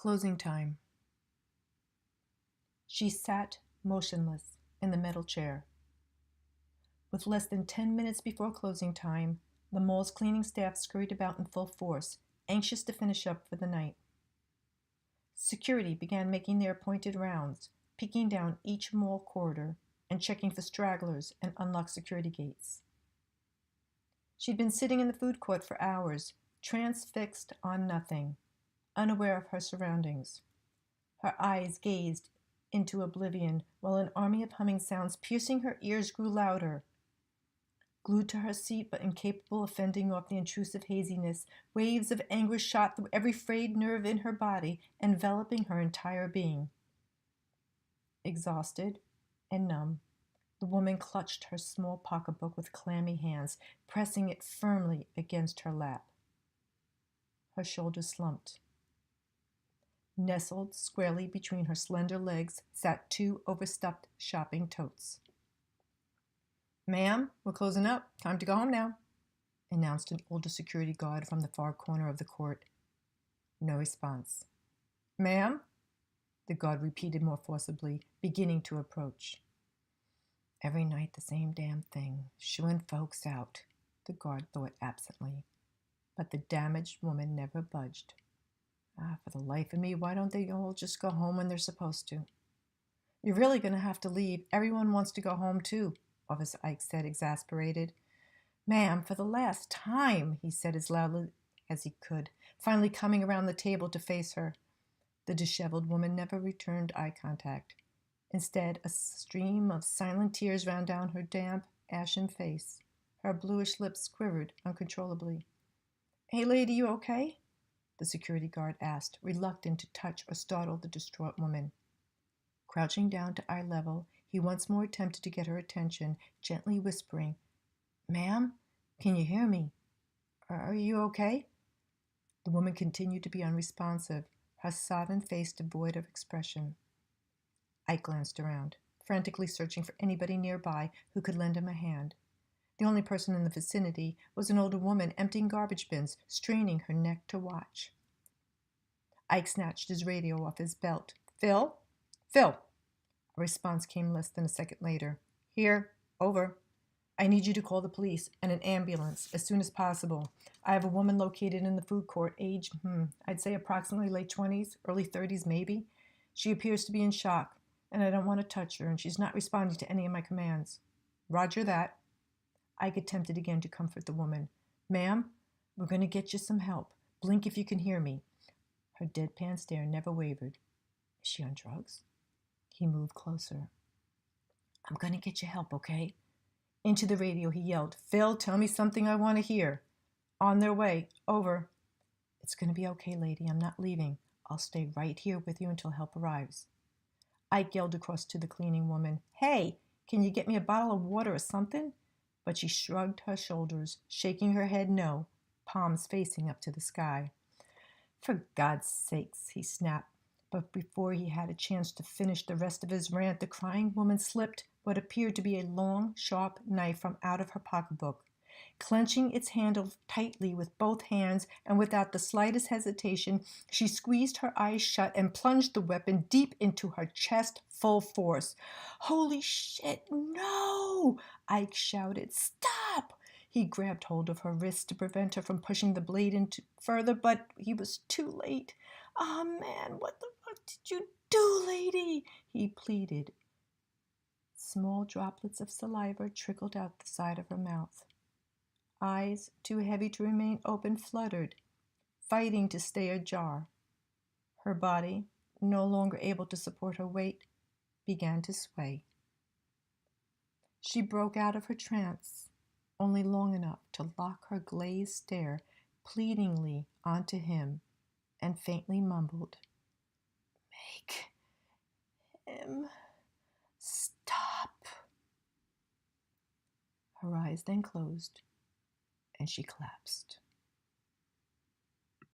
Closing time. She sat motionless in the metal chair. With less than 10 minutes before closing time, the mall's cleaning staff scurried about in full force, anxious to finish up for the night. Security began making their appointed rounds, peeking down each mall corridor and checking for stragglers and unlocked security gates. She'd been sitting in the food court for hours, transfixed on nothing, unaware of her surroundings. Her eyes gazed into oblivion while an army of humming sounds piercing her ears grew louder. Glued to her seat but incapable of fending off the intrusive haziness, waves of anguish shot through every frayed nerve in her body, enveloping her entire being. Exhausted and numb, the woman clutched her small pocketbook with clammy hands, pressing it firmly against her lap. Her shoulders slumped. Nestled squarely between her slender legs sat two overstuffed shopping totes. "Ma'am, we're closing up. Time to go home now," announced an older security guard from the far corner of the court. No response. "Ma'am?" the guard repeated more forcibly, beginning to approach. Every night the same damn thing, shooing folks out, the guard thought absently. But the damaged woman never budged. For the life of me, why don't they all just go home when they're supposed to? "You're really going to have to leave. Everyone wants to go home too," Officer Ike said, exasperated. "Ma'am, for the last time," he said as loudly as he could, finally coming around the table to face her. The disheveled woman never returned eye contact. Instead, a stream of silent tears ran down her damp, ashen face. Her bluish lips quivered uncontrollably. "Hey, lady, you okay?" the security guard asked, reluctant to touch or startle the distraught woman. Crouching down to eye level, he once more attempted to get her attention, gently whispering, "Ma'am, can you hear me? Are you okay?" The woman continued to be unresponsive, her sodden face devoid of expression. Ike glanced around, frantically searching for anybody nearby who could lend him a hand. The only person in the vicinity was an older woman emptying garbage bins, straining her neck to watch. Ike snatched his radio off his belt. "Phil? Phil!" A response came less than a second later. "Here. Over. I need you to call the police and an ambulance as soon as possible. I have a woman located in the food court, age, I'd say approximately late 20s, early 30s maybe. She appears to be in shock, and I don't want to touch her, and she's not responding to any of my commands." "Roger that." Ike attempted again to comfort the woman. "Ma'am, we're going to get you some help. Blink if you can hear me." Her deadpan stare never wavered. Is she on drugs? He moved closer. "I'm going to get you help, okay?" Into the radio he yelled, "Phil, tell me something I want to hear." "On their way. Over." "It's going to be okay, lady. I'm not leaving. I'll stay right here with you until help arrives." Ike yelled across to the cleaning woman, "Hey, can you get me a bottle of water or something?" But she shrugged her shoulders, shaking her head no, palms facing up to the sky. "For God's sakes," he snapped. But before he had a chance to finish the rest of his rant, the crying woman slipped what appeared to be a long, sharp knife from out of her pocketbook. Clenching its handle tightly with both hands and without the slightest hesitation, she squeezed her eyes shut and plunged the weapon deep into her chest full force. "Holy shit, no!" Ike shouted. "Stop!" He grabbed hold of her wrist to prevent her from pushing the blade into further, but he was too late. "Oh, man, what the fuck did you do, lady?" he pleaded. Small droplets of saliva trickled out the side of her mouth. Eyes, too heavy to remain open, fluttered, fighting to stay ajar. Her body, no longer able to support her weight, began to sway. She broke out of her trance, only long enough to lock her glazed stare pleadingly onto him and faintly mumbled, "Make him stop." Her eyes then closed, and she collapsed.